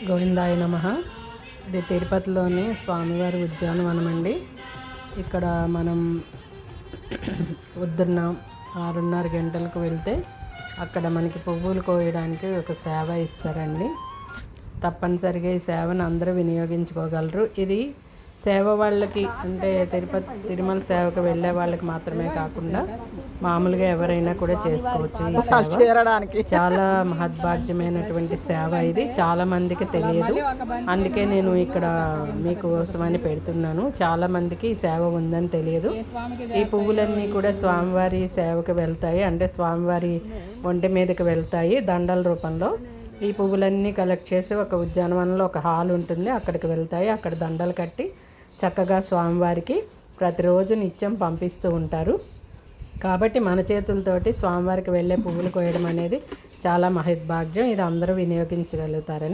గోవిందాయ నమః. ఇది తిరుపతిలోని స్వామివారి ఉద్యానవనం అండి. ఇక్కడ మనం పొద్దున్న 6:30 గంటలకు వెళ్తే అక్కడ మనకి పువ్వులు కోయడానికి ఒక సేవ ఇస్తారండి. తప్పనిసరిగా ఈ సేవను అందరూ వినియోగించుకోగలరు. ఇది సేవ వాళ్ళకి, అంటే తిరుమల సేవకు వెళ్ళే వాళ్ళకి మాత్రమే కాకుండా మామూలుగా ఎవరైనా కూడా చేసుకోవచ్చు. ఈ సేవ చాలా మహద్భాగ్యమైనటువంటి సేవ. ఇది చాలా మందికి తెలియదు. అందుకే నేను ఇక్కడ మీకోసమని పెడుతున్నాను. చాలా మందికి ఈ సేవ ఉందని తెలియదు. ఈ పువ్వులన్నీ కూడా స్వామివారి సేవకు వెళ్తాయి, అంటే స్వామివారి ఒంటి మీదకి వెళ్తాయి దండల రూపంలో. ఈ పువ్వులన్నీ కలెక్ట్ చేసి ఒక ఉద్యానవనంలో ఒక హాల్ ఉంటుంది, అక్కడికి వెళ్తాయి. అక్కడ దండలు కట్టి చక్కగా స్వామివారికి ప్రతిరోజు నిత్యం పంపిస్తూ ఉంటారు. కాబట్టి మన చేతులతోటి స్వామివారికి వెళ్ళే పువ్వులు కోయడం అనేది చాలా మహద్భాగ్యం. ఇది అందరూ వినియోగించగలుగుతారని